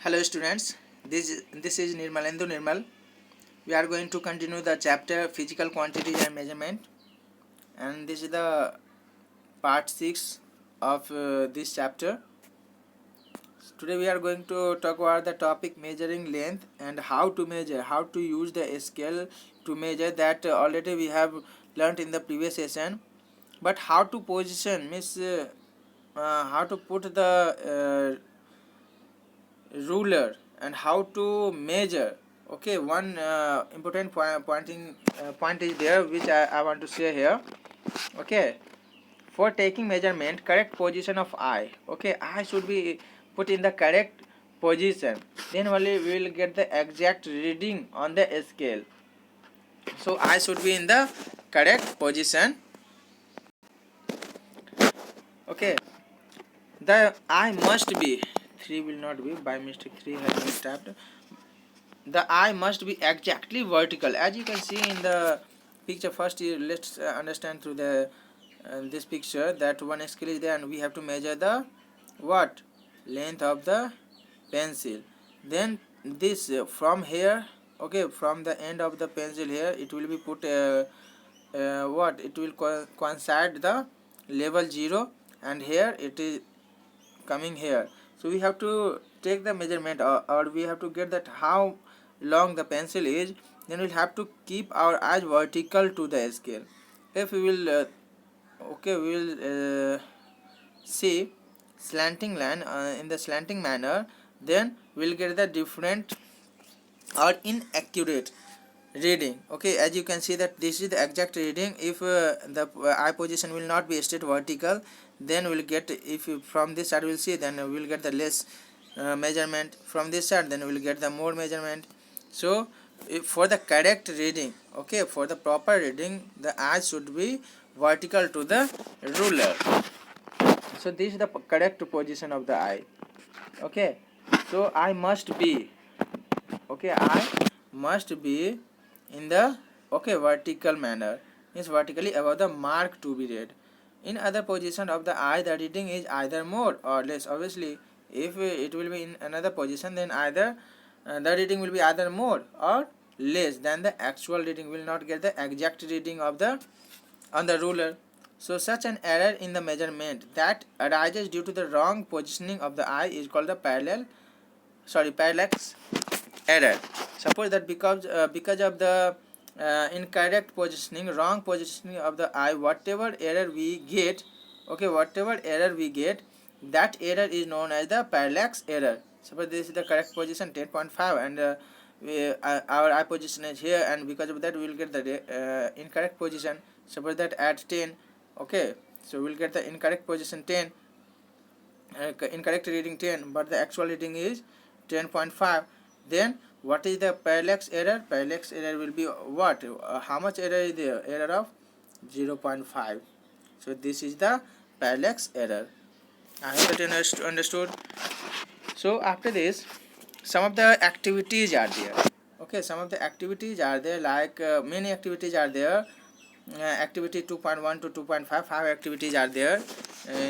Hello students, this is Nirmalendu Nirmal. We are going to continue the chapter physical quantities and measurement, and this is the part 6 of this chapter. Today we are going to talk about the topic measuring length and how to measure, how to use the scale to measure. That already we have learnt in the previous session, but how to position means how to put the ruler and how to measure. Okay, one important point is there which I want to say here. Okay, for taking measurement, correct position of eye. Okay, eye should be put in the correct position, then only we will get the exact reading on the scale. So eye should be in the correct position. Okay, the eye must be 3 will not be, by mistake 3 has been tapped. The eye must be exactly vertical, as you can see in the picture. First let's understand through the this picture that one scale is there and we have to measure the what length of the pencil. Then this from here, okay, from the end of the pencil here it will be put what it will coincide the level 0, and here it is coming here. So we have to take the measurement, or we have to get that how long the pencil is. Then we'll have to keep our eyes vertical to the scale. If we will okay, we will see slanting line in the slanting manner, then we'll get the different or inaccurate reading. Okay, as you can see that this is the exact reading. If the eye position will not be straight vertical, then we'll get, if you, from this side we'll see, then we'll get the less measurement. From this side then we'll get the more measurement. So if for the correct reading, okay, for the proper reading, the eye should be vertical to the ruler. So this is the correct position of the eye. Okay, so eye must be, okay, eye must be in the, okay, vertical manner, means vertically above the mark to be read. In other position of the eye, the reading is either more or less. Obviously if it will be in another position, then either the reading will be either more or less than the actual reading. Will not get the exact reading of the on the ruler. So such an error in the measurement that arises due to the wrong positioning of the eye is called the parallax error. Suppose that because of the incorrect positioning, wrong positioning of the eye, whatever error we get, okay, whatever error we get, that error is known as the parallax error. Suppose this is the correct position 10.5, and our eye position is here, and because of that we will get the incorrect position. Suppose that at 10, okay, so we will get the incorrect position 10, incorrect reading 10, but the actual reading is 10.5. Then what is the parallax error? Parallax error will be what? How much error is there? Error of 0.5. So this is the parallax error. I hope that you understood. So after this, some of the activities are there. Okay, some of the activities are there, like many activities are there. Activity 2.1 to 2.5, 5 activities are there.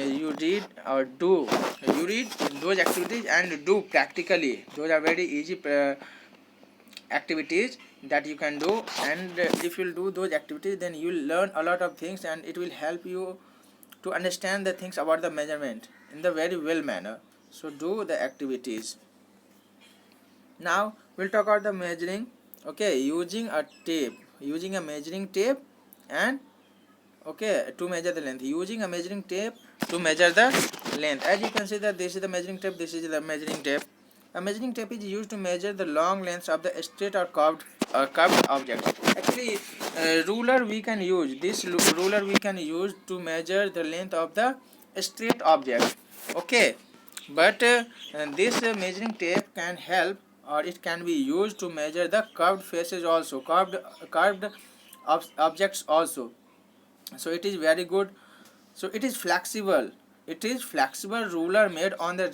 You read or do, you read those activities and do practically. Those are very easy activities that you can do, and if you do those activities, then you will learn a lot of things, and it will help you to understand the things about the measurement in the very well manner. So do the activities. Now we'll talk about the measuring. Okay, using a tape, using a measuring tape, and okay, to measure the length, using a measuring tape to measure the length. As you can see that this is the measuring tape, this is the measuring tape. A measuring tape is used to measure the long lengths of the straight or curved objects. Actually ruler we can use, this ruler we can use to measure the length of the straight object. Okay, but this measuring tape can help, or it can be used to measure the curved faces also, curved objects also. So it is very good. So it is flexible, it is flexible ruler made on the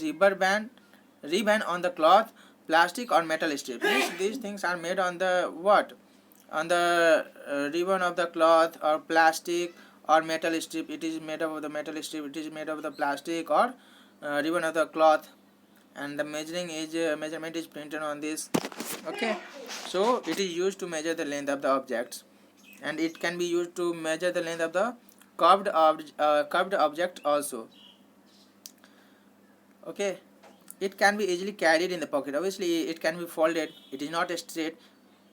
ribbon on the cloth, plastic or metal strip. These things are made on the what, on the ribbon of the cloth or plastic or metal strip. It is made of the metal strip, it is made of the plastic or ribbon of the cloth. and the measurement is printed on this. Okay, so it is used to measure the length of the objects, and it can be used to measure the length of the curved object also. Okay, it can be easily carried in the pocket. Obviously it can be folded, it is not straight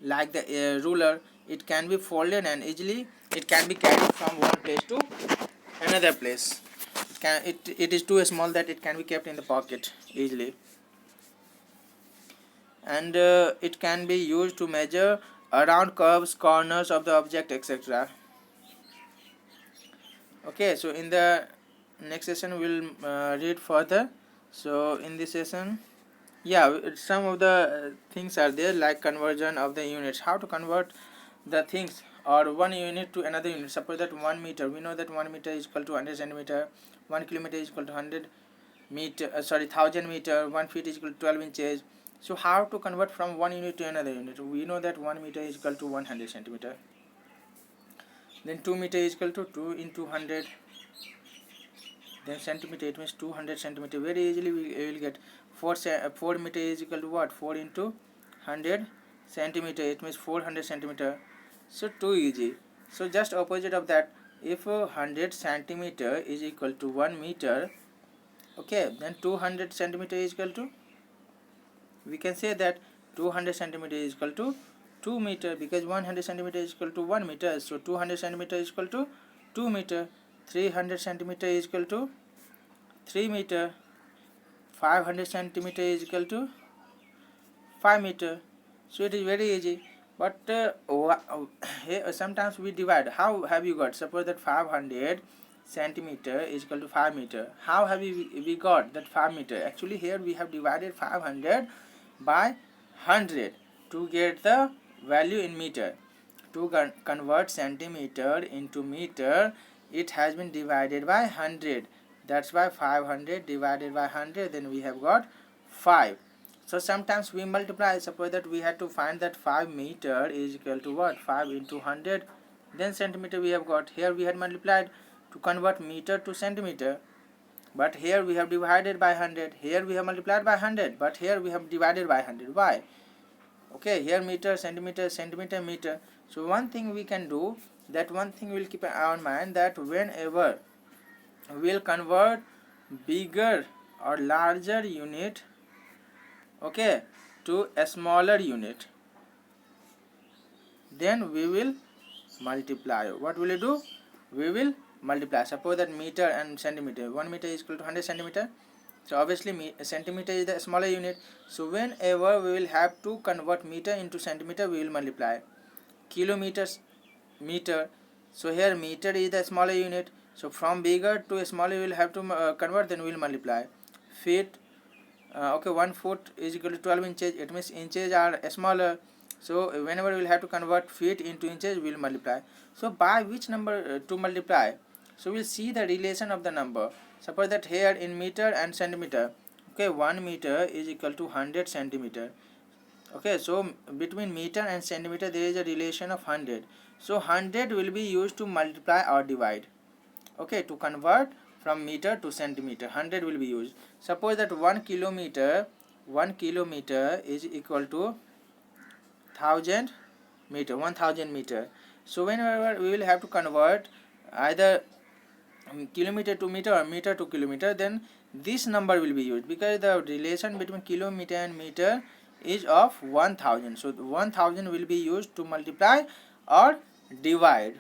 like the ruler. It can be folded and easily it can be carried from one place to another place. It is too small that it can be kept in the pocket easily, and it can be used to measure around curves, corners of the object, etc. Okay, so in the next session we'll read further. So in this session, yeah, some of the things are there, like conversion of the units, how to convert the things or one unit to another unit. Suppose that 1 meter, we know that 1 meter is equal to 100 centimeter, 1 kilometer is equal to 100 meter, 1000 meter, 1 feet is equal to 12 inches. So how to convert from one unit to another unit? We know that 1 meter is equal to 100 centimeter, then 2 meter is equal to 2 into 100, then centimeter, it means 200 centimeter. Very easily we will get 4 meter is equal to what? 4 into 100 centimeter, it means 400 centimeter. So too easy. So just opposite of that, if 100 centimeter is equal to 1 meter, okay, then 200 centimeter is equal to, we can say that 200 centimeter is equal to 2 meter, because 100 centimeter is equal to 1 meter. So 200 centimeter is equal to 2 meter. 300 centimeter is equal to 3 meter. 500 centimeter is equal to 5 meter. So it is very easy. But sometimes we divide. How have you got? Suppose that 500 centimeter is equal to 5 meter. How have we got that 5 meter? Actually here we have divided 500 by 100 to get the value in meter. To convert centimeter into meter, it has been divided by 100. That's why 500 divided by 100, then we have got 5. So sometimes we multiply. Suppose that we had to find that 5 meter is equal to what? 5 into 100, then centimeter we have got. Here we had multiplied to convert meter to centimeter, but here we have divided by 100. Here we have multiplied by 100, but here we have divided by 100. Why? Okay, here meter, centimeter, centimeter, meter. So one thing we can do, that one thing we'll keep in mind, that whenever we'll convert bigger or larger unit, okay, to a smaller unit, then we will multiply. What will we do? We will multiply. Suppose that meter and centimeter, 1 meter is equal to 100 centimeter. So obviously centimeter is the smaller unit. So whenever we will have to convert meter into centimeter, we will multiply. Kilometers, meter. So here meter is the smaller unit. So from bigger to smaller we will have to convert, then we will multiply. Feet, okay, 1 foot is equal to 12 inches. It means inches are smaller. So whenever we will have to convert feet into inches, we will multiply. So by which number to multiply? So we will see the relation of the number. Suppose that here in meter and centimeter, okay, 1 meter is equal to 100 centimeter. Okay, so between meter and centimeter there is a relation of 100. So 100 will be used to multiply or divide. Okay, to convert from meter to centimeter, 100 will be used. Suppose that 1 kilometer is equal to 1000 meter, 1000 meter. So whenever we will have to convert either kilometer to meter or meter to kilometer, then this number will be used, because the relation between kilometer and meter is of 1000. So 1000 will be used to multiply or divide.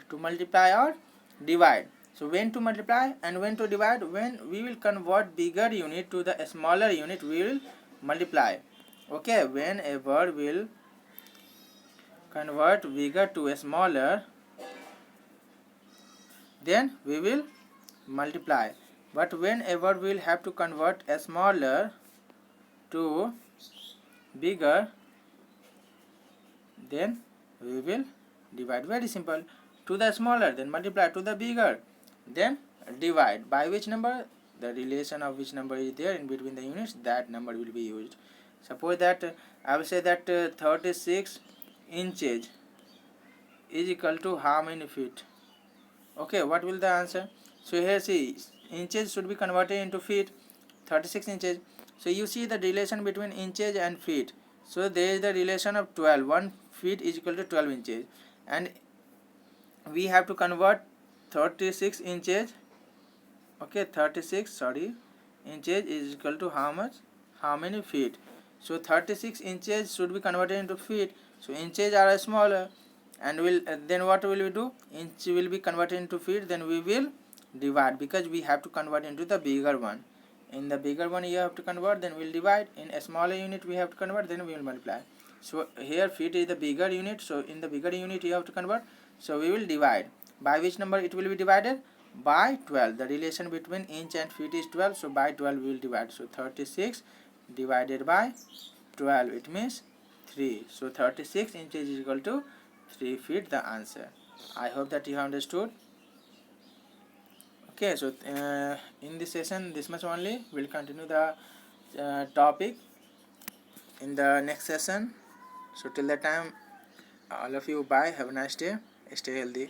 So when to multiply and when to divide? When we will convert bigger unit to the smaller unit, we will multiply. Okay, whenever we will convert bigger to a smaller, then we will multiply. But whenever we will have to convert a smaller to bigger, then we will divide. Very simple. To the smaller, then multiply. To the bigger, then divide. By which number? The relation of which number is there in between the units, that number will be used. Suppose that I will say that 36 inches is equal to how many feet? Okay, what will the answer? So here see, inches should be converted into feet. 36 inches. So you see the relation between inches and feet. So there is the relation of 12. 1 feet is equal to 12 inches, and we have to convert 36 inches. Okay, 36 inches is equal to how much, how many feet? So 36 inches should be converted into feet. So inches are smaller, and will then what will we do? Inch will be converted into feet, then we will divide, because we have to convert into the bigger one. In the bigger one you have to convert, then we'll divide. In a smaller unit we have to convert, then we will multiply. So here feet is the bigger unit, so in the bigger unit you have to convert, so we will divide. By which number it will be divided? By 12. The relation between inch and feet is 12, so by 12 we will divide. So 36 divided by 12, it means 3. So 36 inches is equal to 3 feet, the answer. I hope that you have understood. Okay, so in this session this much only. We'll continue the topic in the next session. So till that time, all of you, bye, have a nice day, stay healthy.